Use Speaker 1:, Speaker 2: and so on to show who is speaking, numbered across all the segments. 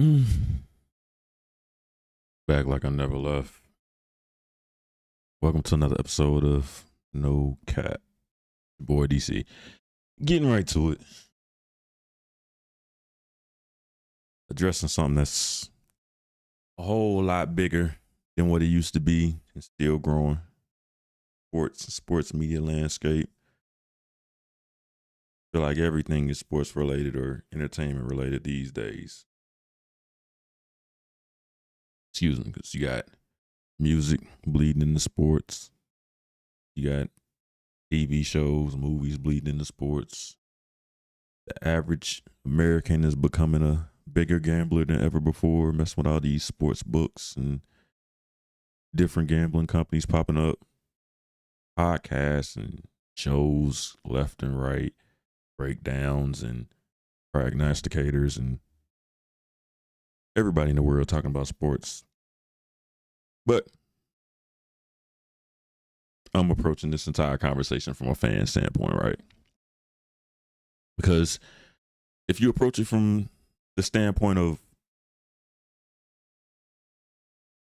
Speaker 1: Mm. Back like I never left. Welcome to another episode of No Cap. Boy DC. Getting right to it. Addressing something that's a whole lot bigger than what it used to be and still growing. Sports media landscape. I feel like everything is sports related or entertainment related these days. Excuse me, because you got music bleeding into sports. You got TV shows, movies bleeding into sports. The average American is becoming a bigger gambler than ever before, messing with all these sports books and different gambling companies popping up, podcasts and shows left and right, breakdowns and prognosticators and everybody in the world talking about sports. But I'm approaching this entire conversation from a fan standpoint, right? Because if you approach it from the standpoint of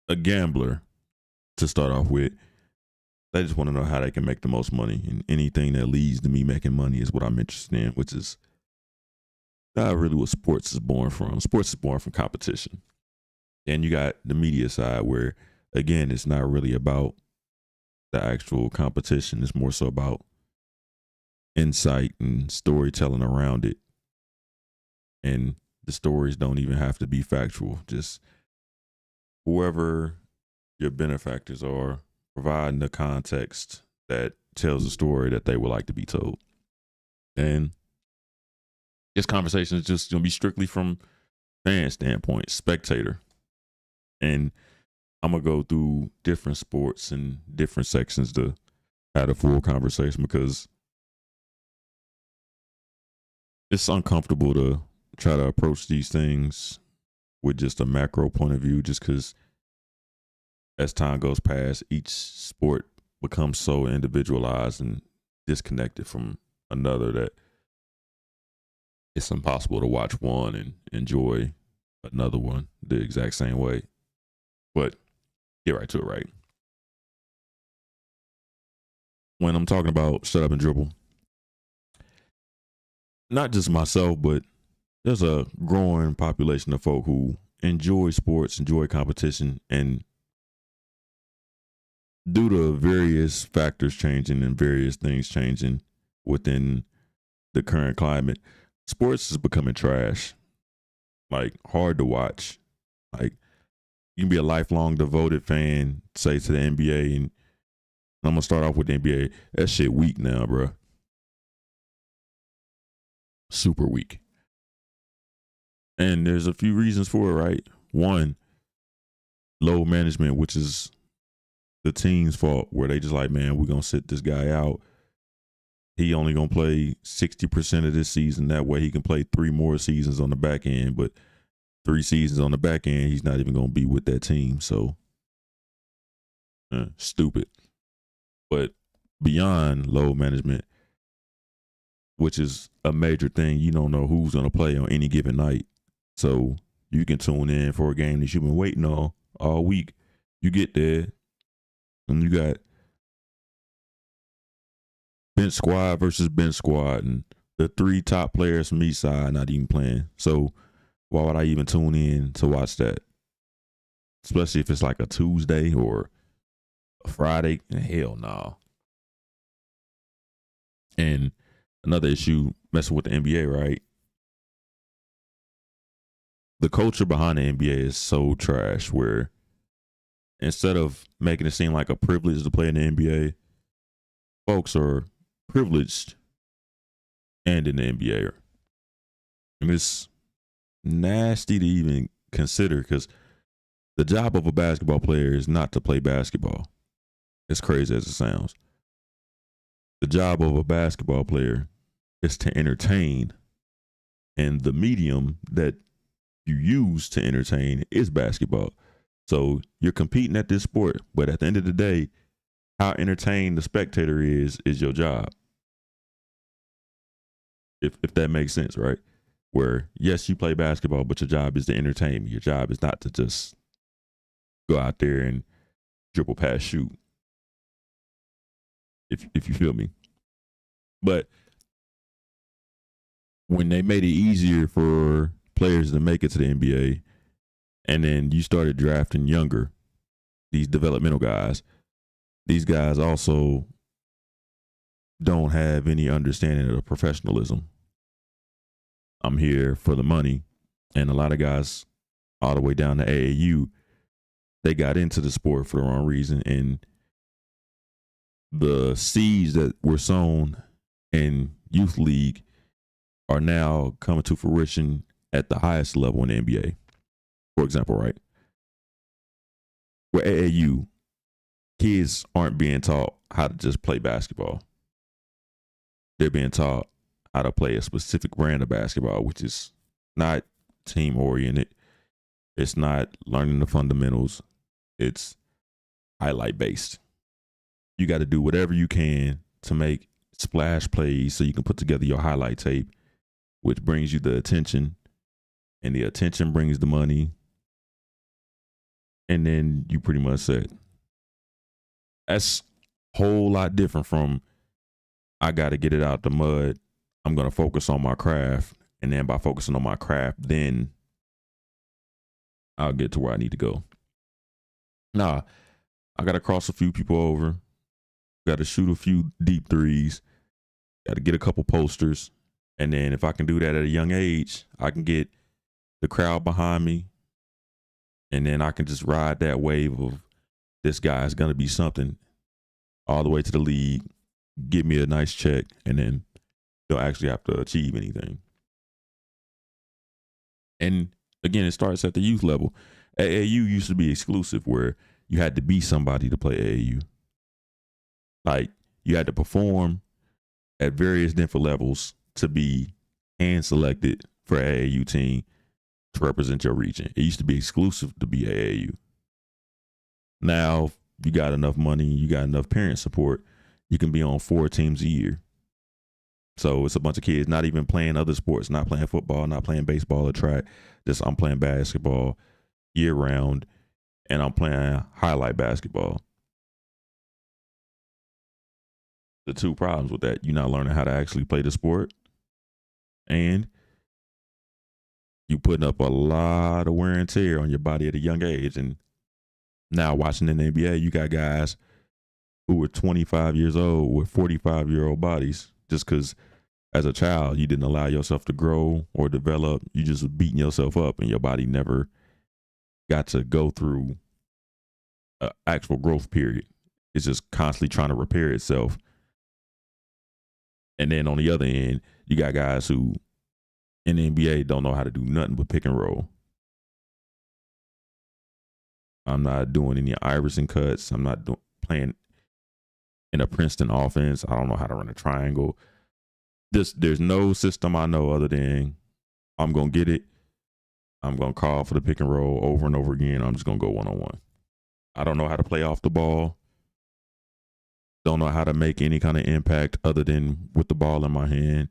Speaker 1: a gambler to start off with, they just want to know how they can make the most money. And anything that leads to me making money is what I'm interested in, which is not really what sports is born from. Sports is born from competition. And you got the media side where, again, it's not really about the actual competition. It's more so about insight and storytelling around it. And the stories don't even have to be factual. Just whoever your benefactors are, providing the context that tells a story that they would like to be told. And this conversation is just going to be strictly from fan standpoint, spectator. And I'm going to go through different sports and different sections to have a full conversation because it's uncomfortable to try to approach these things with just a macro point of view, just because as time goes past, each sport becomes so individualized and disconnected from another that it's impossible to watch one and enjoy another one the exact same way. But get right to it, right? When I'm talking about shut up and dribble, not just myself, but there's a growing population of folk who enjoy sports, enjoy competition, and due to various factors changing and various things changing within the current climate, sports is becoming trash. Like, hard to watch. Like, you can be a lifelong devoted fan, say, to the NBA, and I'm gonna start off with the NBA. That shit weak now, bro. Super weak. And there's a few reasons for it, right? One, low management, which is the team's fault, where they just like, man, we're gonna sit this guy out. He only gonna play 60% of this season. That way he can play 3 more seasons on the back end, but 3 seasons on the back end, he's not even gonna be with that team. So stupid. But beyond low management, which is a major thing, you don't know who's gonna play on any given night. So you can tune in for a game that you've been waiting on all week. You get there, and you got bench squad versus bench squad, and the 3 top players from each side not even playing. So why would I even tune in to watch that? Especially if it's like a Tuesday or a Friday. Hell no. And another issue messing with the NBA, right? The culture behind the NBA is so trash where instead of making it seem like a privilege to play in the NBA, folks are privileged and in the NBA. And it's nasty to even consider because the job of a basketball player is not to play basketball. As crazy as it sounds. The job of a basketball player is to entertain. And the medium that you use to entertain is basketball. So you're competing at this sport, but at the end of the day, how entertained the spectator is your job. If that makes sense, right? where yes, you play basketball, but your job is to entertain me. Your job is not to just go out there and dribble, pass, shoot. If you feel me. But when they made it easier for players to make it to the NBA, and then you started drafting younger, these developmental guys, these guys also don't have any understanding of professionalism. I'm here for the money. And a lot of guys all the way down to AAU, they got into the sport for the wrong reason. And the seeds that were sown in youth league are now coming to fruition at the highest level in the NBA. For example, right? With AAU, kids aren't being taught how to just play basketball. They're being taught how to play a specific brand of basketball, which is not team oriented. It's not learning the fundamentals. It's highlight based. You got to do whatever you can to make splash plays so you can put together your highlight tape, which brings you the attention, and the attention brings the money. And then you pretty much set. That's a whole lot different from I got to get it out the mud. I'm going to focus on my craft. And then by focusing on my craft, then I'll get to where I need to go. Nah, I got to cross a few people over. Got to shoot a few deep threes. Got to get a couple posters. And then if I can do that at a young age, I can get the crowd behind me. And then I can just ride that wave of this guy's going to be something all the way to the league, give me a nice check, and then don't actually have to achieve anything. And again, it starts at the youth level. AAU used to be exclusive where you had to be somebody to play AAU. Like you had to perform at various different levels to be hand selected for AAU team to represent your region. It used to be exclusive to be AAU. Now, you got enough money, you got enough parent support, you can be on 4 teams a year. So it's a bunch of kids not even playing other sports, not playing football, not playing baseball or track. Just I'm playing basketball year round, and I'm playing highlight basketball. The two problems with that, you're not learning how to actually play the sport, and you putting up a lot of wear and tear on your body at a young age. And now watching in the NBA, you got guys who were 25 years old with 45-year-old bodies just because as a child, you didn't allow yourself to grow or develop. You just was beating yourself up and your body never got to go through an actual growth period. It's just constantly trying to repair itself. And then on the other end, you got guys who in the NBA don't know how to do nothing but pick and roll. I'm not doing any Iverson cuts. I'm not playing in a Princeton offense. I don't know how to run a triangle. There's no system I know other than I'm going to get it. I'm going to call for the pick and roll over and over again. I'm just going to go one-on-one. I don't know how to play off the ball. Don't know how to make any kind of impact other than with the ball in my hand.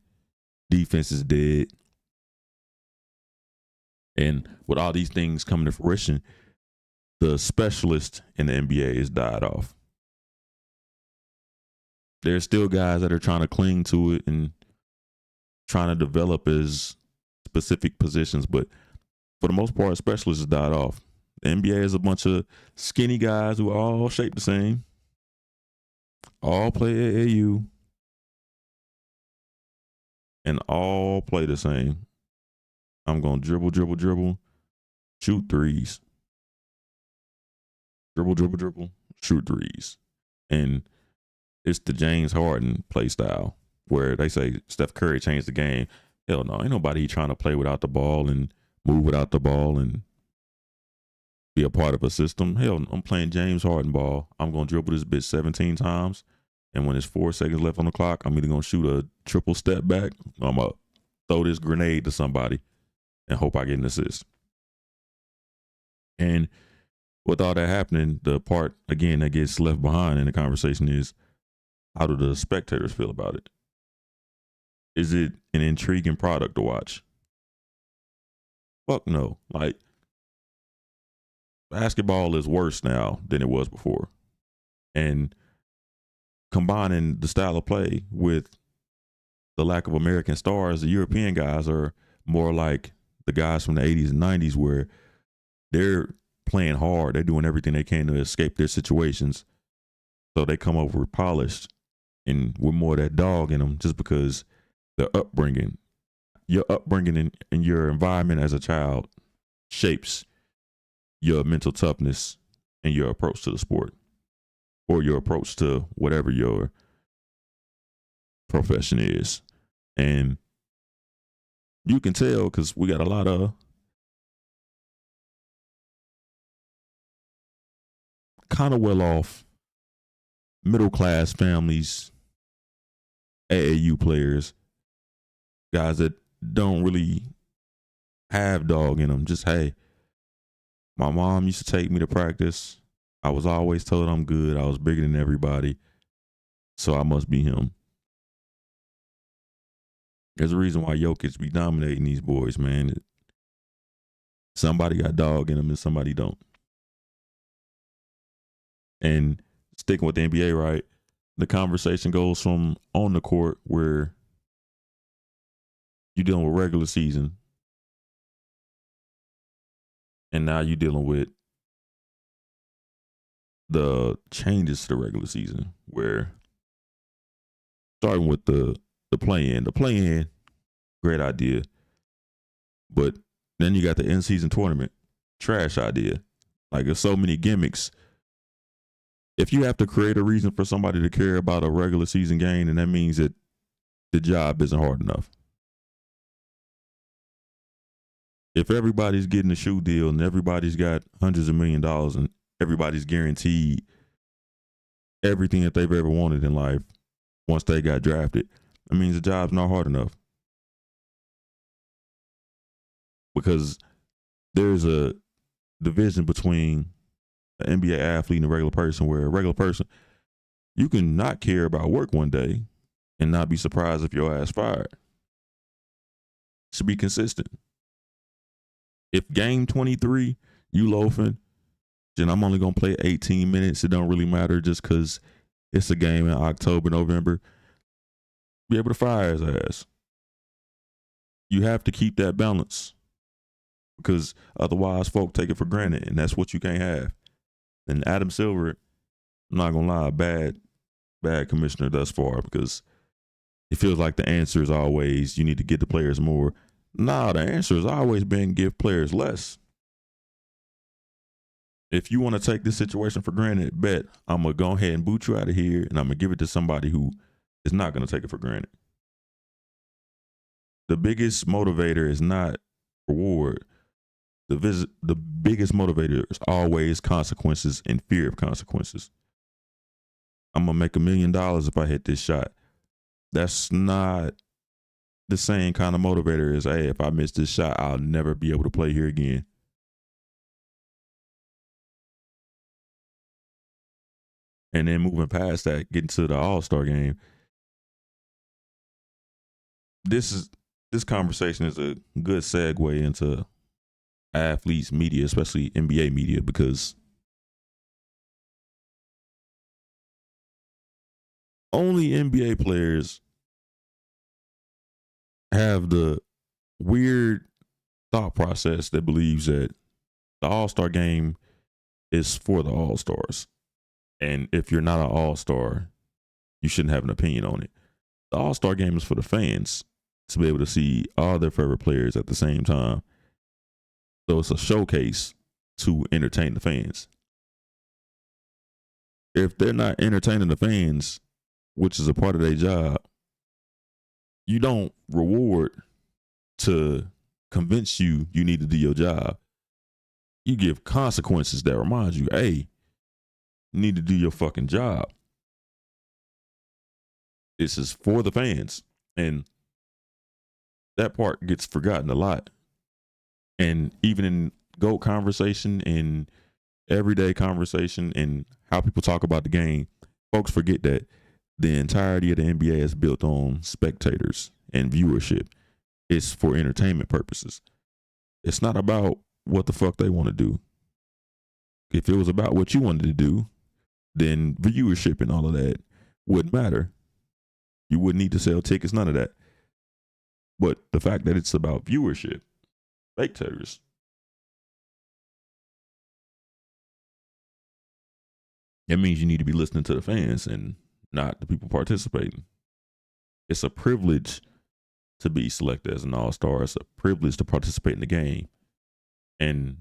Speaker 1: Defense is dead. And with all these things coming to fruition, the specialist in the NBA has died off. There's still guys that are trying to cling to it and trying to develop as specific positions, but for the most part, specialists has died off. The NBA is a bunch of skinny guys who are all shaped the same, all play AAU, and all play the same. I'm going to dribble, shoot threes. Dribble, shoot threes. And it's the James Harden play style where they say Steph Curry changed the game. Hell no, ain't nobody trying to play without the ball and move without the ball and be a part of a system. Hell, I'm playing James Harden ball. I'm going to dribble this bitch 17 times. And when there's 4 seconds left on the clock, I'm either going to shoot a triple step back or I'm going to throw this grenade to somebody and hope I get an assist. And with all that happening, the part, again, that gets left behind in the conversation is, how do the spectators feel about it? Is it an intriguing product to watch? Fuck no. Like, basketball is worse now than it was before. And combining the style of play with the lack of American stars, the European guys are more like the guys from the 80s and 90s where they're playing hard. They're doing everything they can to escape their situations. So they come over polished and with more of that dog in them just because their upbringing, your upbringing and your environment as a child shapes your mental toughness and your approach to the sport or your approach to whatever your profession is. And you can tell because we got a lot of kind of well-off middle-class families, AAU players, guys that don't really have dog in them. Just, hey, my mom used to take me to practice. I was always told I'm good. I was bigger than everybody, so I must be him. There's a reason why Jokic be dominating these boys, man. Somebody got dog in them and somebody don't. And sticking with the NBA, right? The conversation goes from on the court where you're dealing with regular season, and now you're dealing with the changes to the regular season, where starting with the play-in. The play-in, great idea. But then you got the in-season tournament, trash idea. Like, there's so many gimmicks. If you have to create a reason for somebody to care about a regular season game, then that means that the job isn't hard enough. If everybody's getting a shoe deal and everybody's got hundreds of $1 million and everybody's guaranteed everything that they've ever wanted in life once they got drafted, that means the job's not hard enough. Because there's a division between an NBA athlete and a regular person, where a regular person, you can not care about work one day and not be surprised if your ass fired. Should be consistent. If game 23, you loafing, then I'm only going to play 18 minutes. It don't really matter just because it's a game in October, November. Be able to fire his ass. You have to keep that balance because otherwise folk take it for granted, and that's what you can't have. And Adam Silver, I'm not going to lie, bad commissioner thus far, because it feels like the answer is always you need to get the players more. Nah, the answer has always been give players less. If you want to take this situation for granted, bet I'm going to go ahead and boot you out of here, and I'm going to give it to somebody who is not going to take it for granted. The biggest motivator is not reward. The biggest motivator is always consequences and fear of consequences. I'm going to make $1 million if I hit this shot. That's not the same kind of motivator as, hey, if I miss this shot, I'll never be able to play here again. And then moving past that, getting to the All-Star game. This conversation is a good segue into athletes, media, especially NBA media, because only NBA players have the weird thought process that believes that the All-Star game is for the All-Stars. And if you're not an All-Star, you shouldn't have an opinion on it. The All-Star game is for the fans to be able to see all their favorite players at the same time. So it's a showcase to entertain the fans. If they're not entertaining the fans, which is a part of their job, you don't reward to convince you need to do your job. You give consequences that remind you, hey, you need to do your fucking job. This is for the fans. And that part gets forgotten a lot. And even in GOAT conversation and everyday conversation and how people talk about the game, folks forget that the entirety of the NBA is built on spectators and viewership. It's for entertainment purposes. It's not about what the fuck they want to do. If it was about what you wanted to do, then viewership and all of that wouldn't matter. You wouldn't need to sell tickets, none of that. But the fact that it's about viewership, spectators, it means you need to be listening to the fans and not the people participating. It's a privilege to be selected as an all-star. It's a privilege to participate in the game. And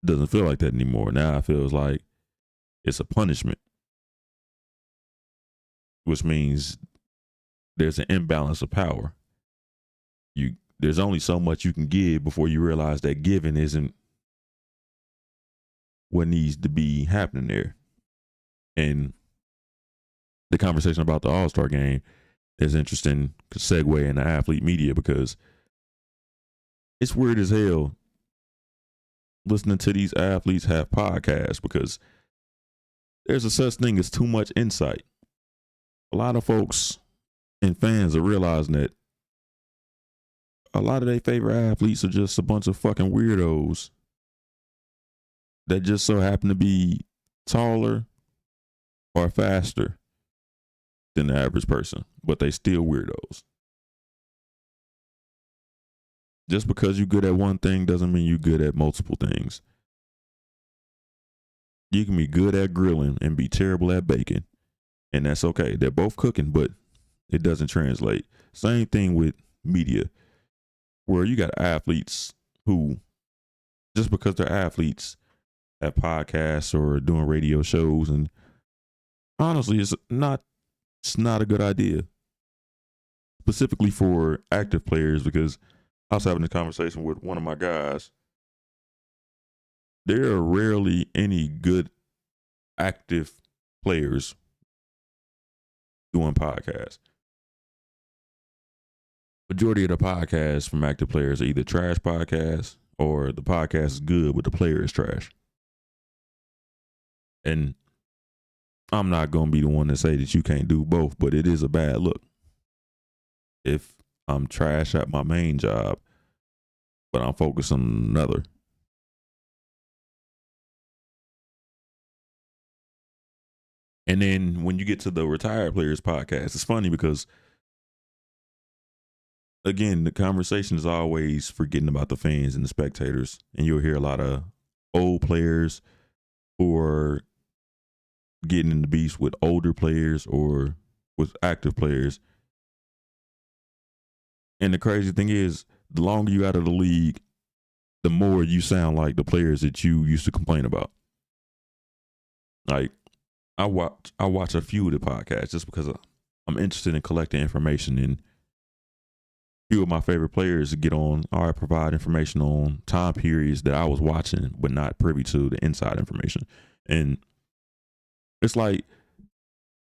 Speaker 1: it doesn't feel like that anymore. Now it feels like it's a punishment, which means there's an imbalance of power. There's only so much you can give before you realize that giving isn't what needs to be happening there. And the conversation about the All-Star game is interesting to segue into athlete media, because it's weird as hell listening to these athletes have podcasts, because there's a such thing as too much insight. A lot of folks and fans are realizing that a lot of their favorite athletes are just a bunch of fucking weirdos that just so happen to be taller or faster than the average person, but they still weirdos. Just because you're good at one thing doesn't mean you're good at multiple things. You can be good at grilling and be terrible at baking, and that's okay. They're both cooking, but it doesn't translate. Same thing with media, where you got athletes who, just because they're athletes, have podcasts or doing radio shows, and honestly, it's not a good idea, specifically for active players, because I was having a conversation with one of my guys. There are rarely any good active players doing podcasts. Majority of the podcasts from active players are either trash podcasts or the podcast is good but the player is trash. And I'm not going to be the one to say that you can't do both, but it is a bad look if I'm trash at my main job, but I'm focused on another. And then when you get to the retired players podcast, it's funny because, again, the conversation is always forgetting about the fans and the spectators. And you'll hear a lot of old players who are getting in the beef with older players or with active players. And the crazy thing is, the longer you out of the league, the more you sound like the players that you used to complain about. Like, I watch a few of the podcasts just because I'm interested in collecting information, and few of my favorite players get on or provide information on time periods that I was watching but not privy to the inside information. And it's like,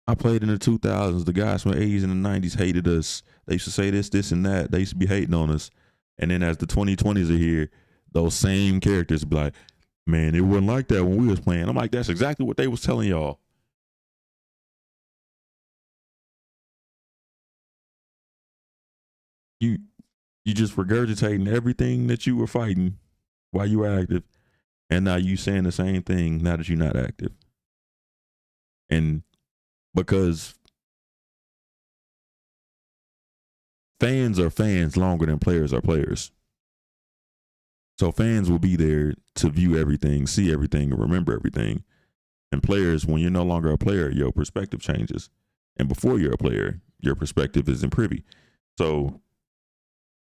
Speaker 1: I played in the 2000s. The guys from the 80s and the 90s hated us. They used to say this, and that. They used to be hating on us. And then as the 2020s are here, those same characters be like, man, it wasn't like that when we was playing. I'm like, that's exactly what they was telling y'all. You just regurgitating everything that you were fighting while you were active, and now you saying the same thing now that you're not active. And because fans are fans longer than players are players. So fans will be there to view everything, see everything, and remember everything. And players, when you're no longer a player, your perspective changes. And before you're a player, your perspective isn't privy. So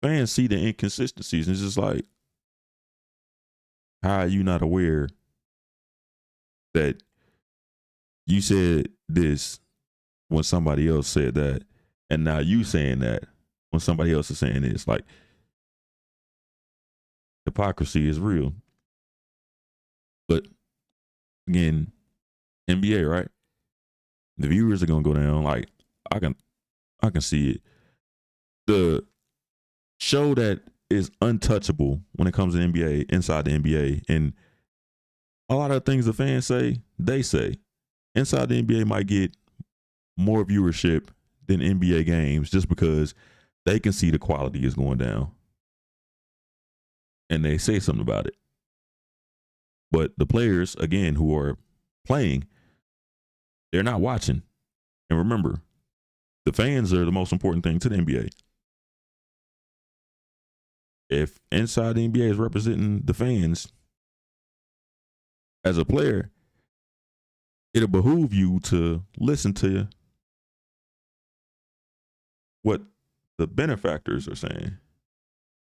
Speaker 1: fans see the inconsistencies, and it's just like, how are you not aware that you said this when somebody else said that, and now you saying that when somebody else is saying this? Like, hypocrisy is real. But again, NBA, right? The viewers are gonna go down. Like, I can see it. The show that is untouchable when it comes to NBA, inside the NBA, and a lot of things the fans say, they say. Inside the NBA might get more viewership than NBA games just because they can see the quality is going down. and they say something about it. But the players, again, who are playing, they're not watching. And remember, the fans are the most important thing to the NBA. If inside the NBA is representing the fans, as a player, it'll behoove you to listen to what the benefactors are saying,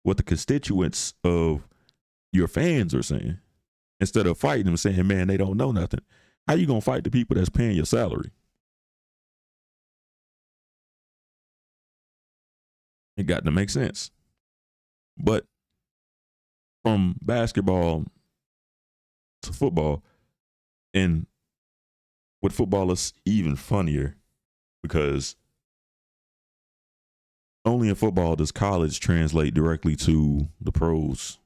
Speaker 1: what the constituents of your fans are saying, instead of fighting them saying, man, they don't know nothing. How you going to fight the people that's paying your salary? It got to make sense. But from basketball to football, and with football, it's even funnier because only in football does college translate directly to the pros,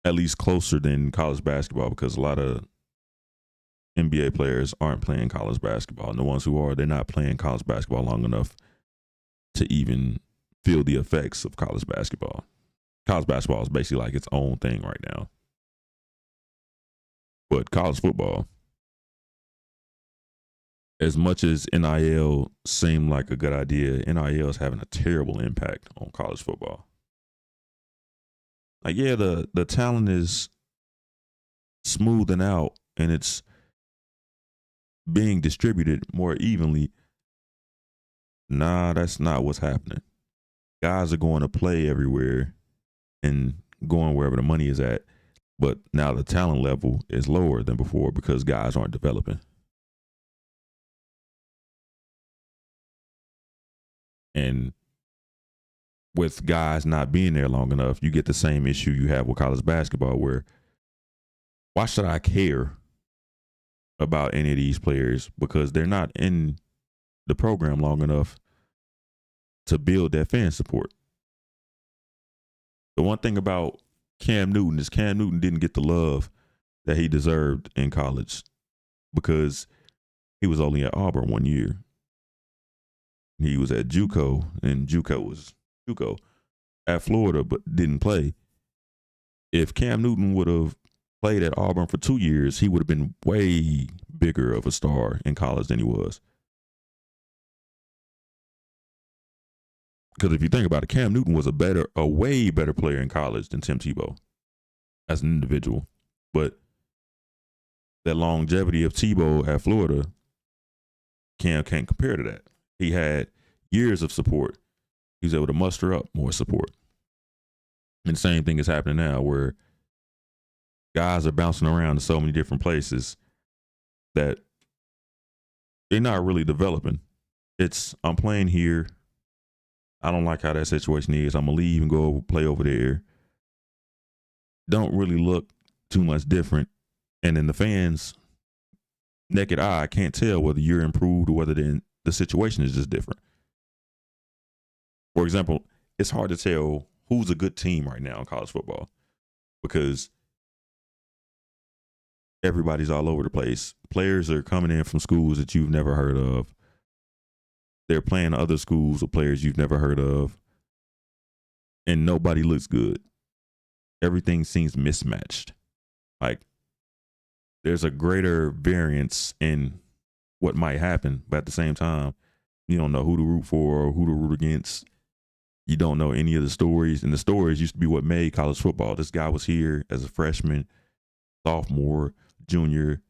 Speaker 1: at least closer than college basketball, because a lot of NBA players aren't playing college basketball. And the ones who are, they're not playing college basketball long enough to even feel the effects of college basketball. College basketball is basically like its own thing right now. But college football, as much as NIL seemed like a good idea, NIL is having a terrible impact on college football. Like, yeah, the talent is smoothing out and it's being distributed more evenly. Nah, that's not what's happening. Guys are going to play everywhere and going wherever the money is at, but now the talent level is lower than before because guys aren't developing. And with guys not being there long enough, you get the same issue you have with college basketball, where why should I care about any of these players? Because they're not in the program long enough to build that fan support. The one thing about Cam Newton is Cam Newton didn't get the love that he deserved in college because he was only at Auburn 1 year. He was at JUCO, and JUCO was JUCO at Florida, but didn't play. If Cam Newton would have played at Auburn for 2 years, he would have been way bigger of a star in college than he was. Because if you think about it, Cam Newton was a way better player in college than Tim Tebow as an individual. But that longevity of Tebow at Florida, Cam can't compare to that. He had years of support. He was able to muster up more support. And the same thing is happening now, where guys are bouncing around to so many different places that they're not really developing. It's, I'm playing here. I don't like how that situation is. I'm going to leave and go play over there. Don't really look too much different. And then the fans, naked eye, can't tell whether you're improved or whether the situation is just different. For example, it's hard to tell who's a good team right now in college football because everybody's all over the place. Players are coming in from schools that you've never heard of. They're playing other schools with players you've never heard of. And nobody looks good. Everything seems mismatched. Like, there's a greater variance in what might happen, but at the same time, you don't know who to root for or who to root against. You don't know any of the stories. And the stories used to be what made college football. This guy was here as a freshman, sophomore, junior,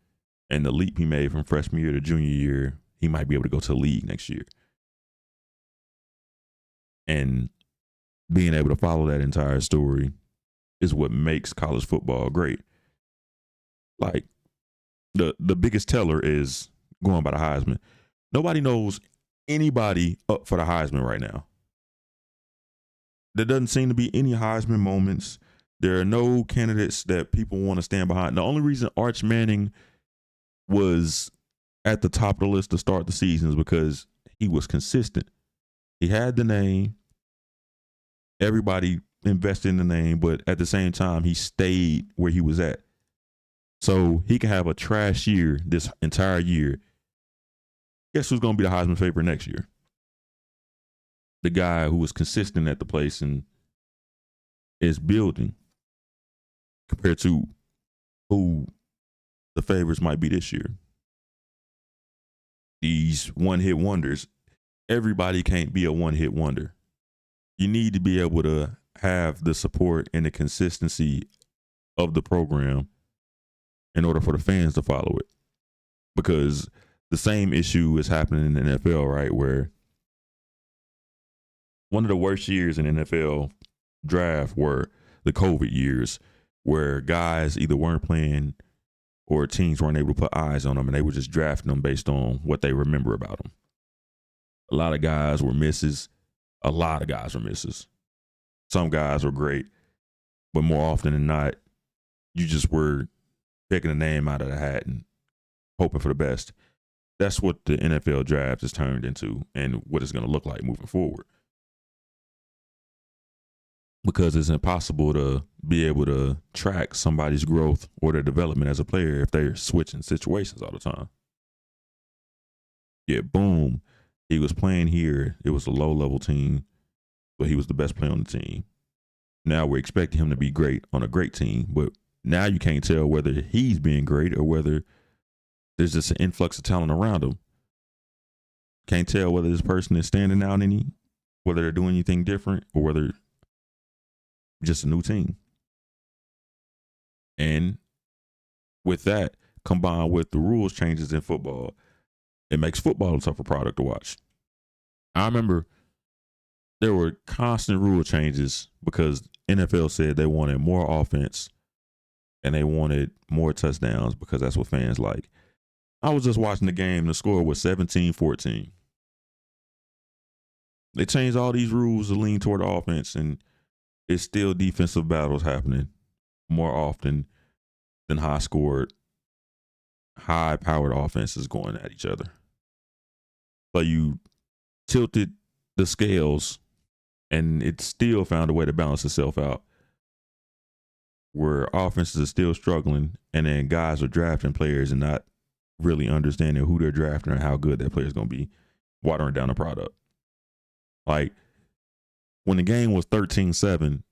Speaker 1: and the leap he made from freshman year to junior year, he might be able to go to the league next year. And being able to follow that entire story is what makes college football great. Like, the biggest teller is going by the Heisman. Nobody knows anybody up for the Heisman right now. There doesn't seem to be any Heisman moments. There are no candidates that people want to stand behind. The only reason Arch Manning was at the top of the list to start the season is because he was consistent. He had the name. Everybody invested in the name, but at the same time, he stayed where he was at. So he can have a trash year this entire year. Guess who's going to be the Heisman favorite next year? The guy who was consistent at the place and is building compared to who the favorites might be this year. These one-hit wonders, everybody can't be a one-hit wonder. You need to be able to have the support and the consistency of the program in order for the fans to follow it. Because the same issue is happening in the NFL, right? Where one of the worst years in NFL draft were the COVID years, where guys either weren't playing or teams weren't able to put eyes on them, and they were just drafting them based on what they remember about them. A lot of guys were misses. A lot of guys were misses. Some guys were great, but more often than not, you just were picking a name out of the hat and hoping for the best. That's what the NFL draft has turned into and what it's going to look like moving forward. Because it's impossible to be able to track somebody's growth or their development as a player if they're switching situations all the time. Yeah, boom. He was playing here. It was a low-level team, but he was the best player on the team. Now we're expecting him to be great on a great team, but now you can't tell whether he's being great or whether there's just an influx of talent around him. Can't tell whether this person is standing out any, whether they're doing anything different, or whether just a new team. And with that, combined with the rules changes in football, it makes football a tougher product to watch. I remember there were constant rule changes because NFL said they wanted more offense and they wanted more touchdowns because that's what fans like. I was just watching the game. The score was 17-14. They changed all these rules to lean toward the offense, and it's still defensive battles happening more often than high-powered offenses going at each other. But you tilted the scales, and it still found a way to balance itself out, where offenses are still struggling, and then guys are drafting players and not really understanding who they're drafting and how good that player is going to be, watering down the product. Like, when the game was 13-7,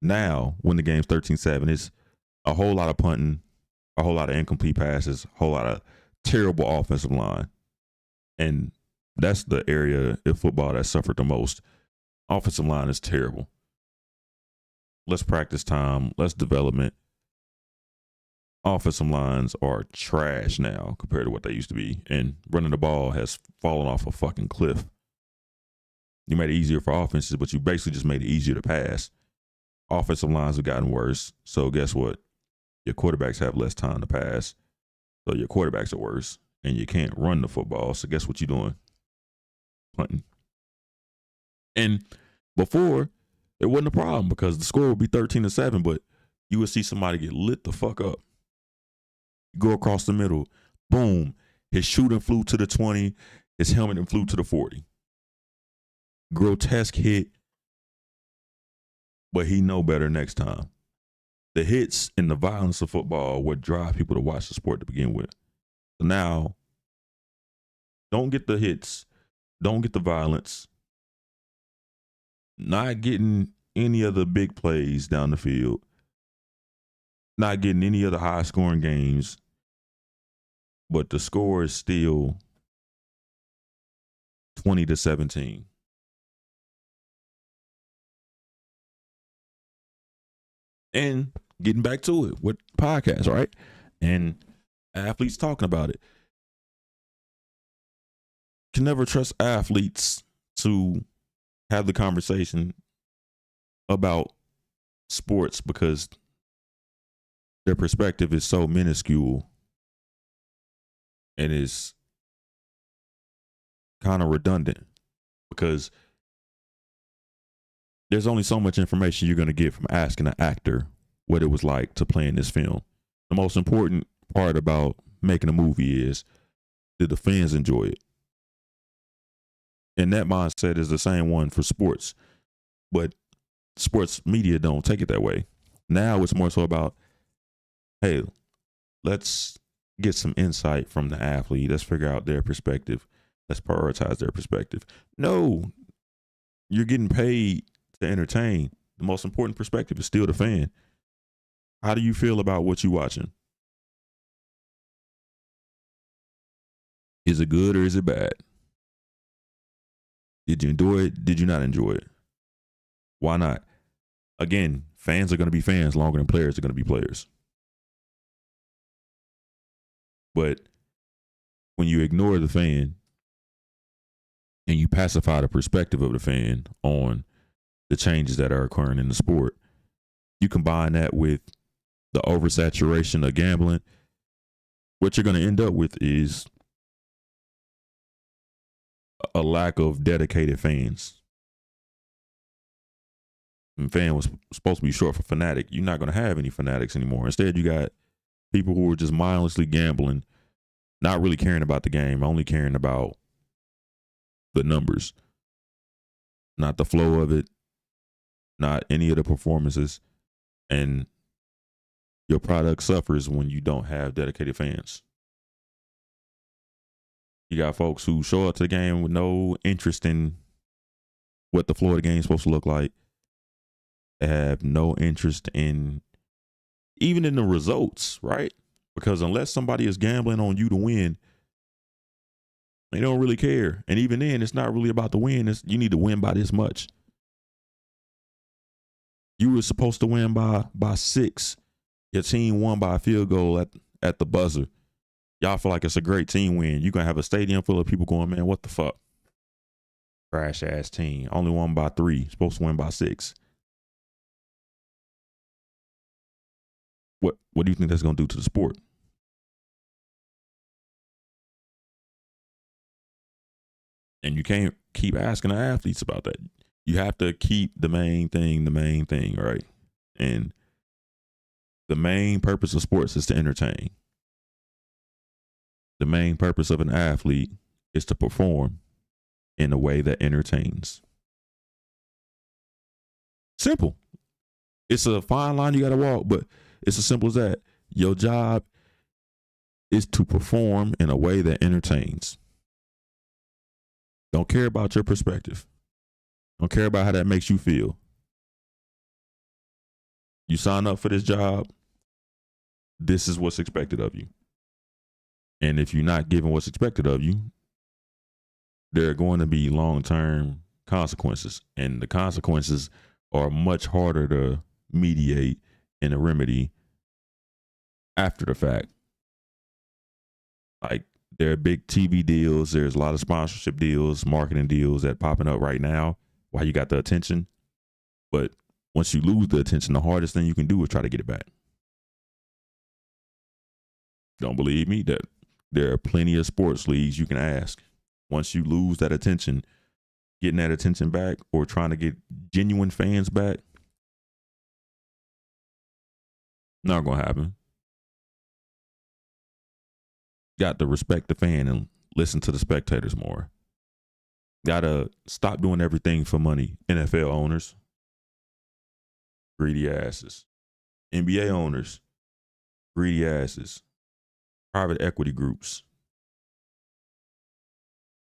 Speaker 1: now when the game's 13-7, it's a whole lot of punting, a whole lot of incomplete passes, a whole lot of terrible offensive line. And that's the area of football that suffered the most. Offensive line is terrible. Less practice time, less development. Offensive lines are trash now compared to what they used to be. And running the ball has fallen off a fucking cliff. You made it easier for offenses, but you basically just made it easier to pass. Offensive lines have gotten worse. So guess what? Your quarterbacks have less time to pass. So your quarterbacks are worse. And you can't run the football. So guess what you're doing? Punting. And before, it wasn't a problem because the score would be 13-7, but you would see somebody get lit the fuck up. Go across the middle. Boom. His shooting flew to the 20. His helmet and flew to the 40. Grotesque hit, but he know better next time. The hits and the violence of football would drive people to watch the sport to begin with. So now, don't get the hits, don't get the violence, not getting any of the big plays down the field, not getting any of the high-scoring games, but the score is still 20-17. And getting back to it with podcasts, right? And athletes talking about it. Can never trust athletes to have the conversation about sports because their perspective is so minuscule and is kind of redundant because there's only so much information you're going to get from asking an actor what it was like to play in this film. The most important part about making a movie is, did the fans enjoy it? And that mindset is the same one for sports. But sports media don't take it that way. Now it's more so about, hey, let's get some insight from the athlete. Let's figure out their perspective. Let's prioritize their perspective. No, you're getting paid to entertain. the most important perspective is still the fan. How do you feel about what you're watching? Is it good or is it bad? Did you enjoy it? Did you not enjoy it? Why not? Again, fans are going to be fans longer than players are going to be players. But when you ignore the fan and you pacify the perspective of the fan on the changes that are occurring in the sport, you combine that with the oversaturation of gambling, what you're going to end up with is a lack of dedicated fans. And fan was supposed to be short for fanatic. You're not going to have any fanatics anymore. Instead, you got people who are just mindlessly gambling, not really caring about the game, only caring about the numbers, not the flow of it, not any of the performances. And your product suffers when you don't have dedicated fans. You got folks who show up to the game with no interest in what the floor of the game is supposed to look like. They have no interest in even in the results, right? Because unless somebody is gambling on you to win, they don't really care. And even then, it's not really about the win. It's you need to win by this much. You were supposed to win by 6. Your team won by a field goal at the buzzer. Y'all feel like it's a great team win. You're going to have a stadium full of people going, man, what the fuck? Trash ass team. Only won by 3. Supposed to win by 6. What do you think that's going to do to the sport? And you can't keep asking the athletes about that. You have to keep the main thing, right? And the main purpose of sports is to entertain. The main purpose of an athlete is to perform in a way that entertains. Simple. It's a fine line you got to walk, but it's as simple as that. Your job is to perform in a way that entertains. Don't care about your perspective. Don't care about how that makes you feel. You sign up for this job, this is what's expected of you. And if you're not given what's expected of you, there are going to be long-term consequences. And the consequences are much harder to mediate and to remedy after the fact. Like, there are big TV deals. There's a lot of sponsorship deals, marketing deals that popping up right now while you got the attention. But once you lose the attention, the hardest thing you can do is try to get it back. Don't believe me? That there are plenty of sports leagues you can ask. Once you lose that attention, getting that attention back or trying to get genuine fans back, not going to happen. Got to respect the fan and listen to the spectators more. Got to stop doing everything for money. NFL owners, greedy asses. NBA owners, greedy asses. Private equity groups.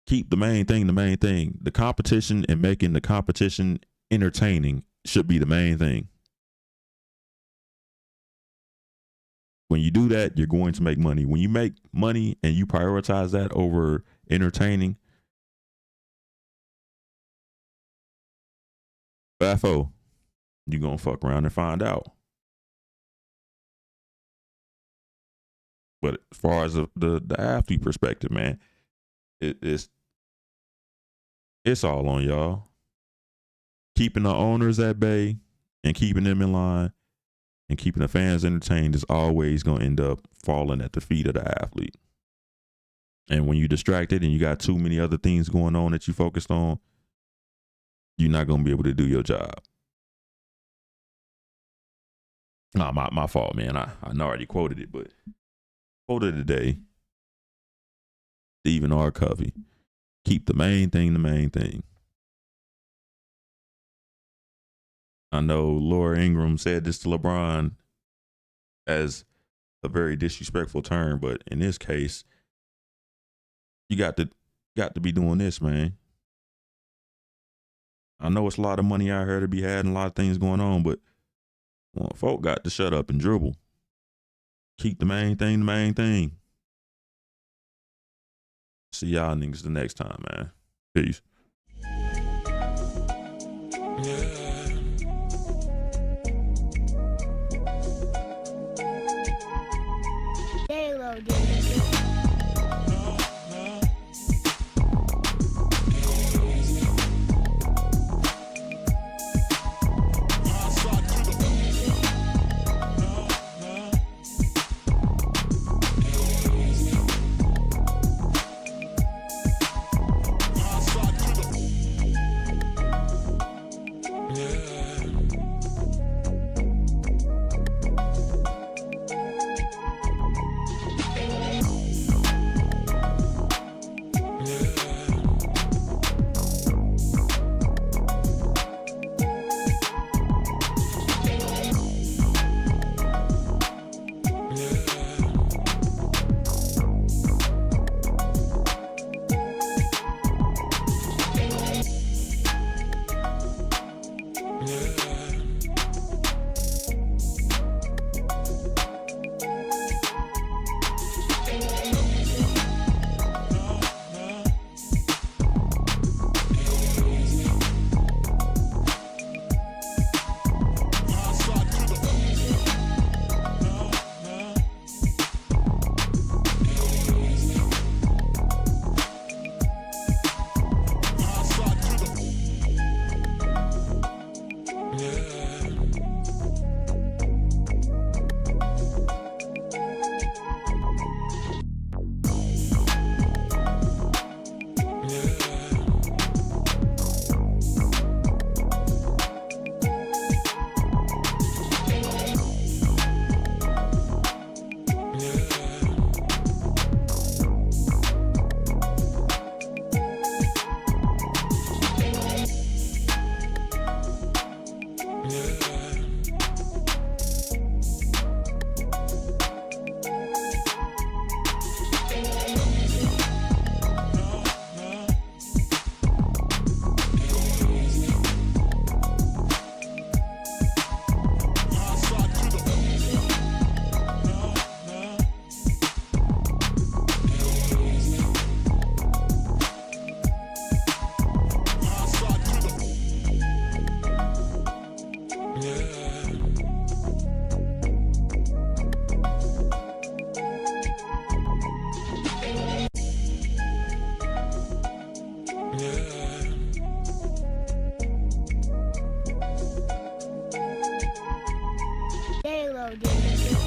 Speaker 1: Keep the main thing the main thing. The competition and making the competition entertaining should be the main thing. When you do that, you're going to make money. When you make money and you prioritize that over entertaining, FO, you're going to fuck around and find out. But as far as the athlete perspective, man, it's all on y'all. Keeping the owners at bay and keeping them in line and keeping the fans entertained is always going to end up falling at the feet of the athlete. And when you're distracted and you got too many other things going on that you focused on, you're not going to be able to do your job. Nah, my fault, man. I already quoted it, but quote of the day, Stephen R. Covey. Keep the main thing the main thing. I know Laura Ingraham said this to LeBron as a very disrespectful term, but in this case, you got to be doing this, man. I know it's a lot of money out here to be had and a lot of things going on, but folk got to shut up and dribble. Keep the main thing the main thing. See y'all niggas the next time, man. Peace.
Speaker 2: J-Lo, dude.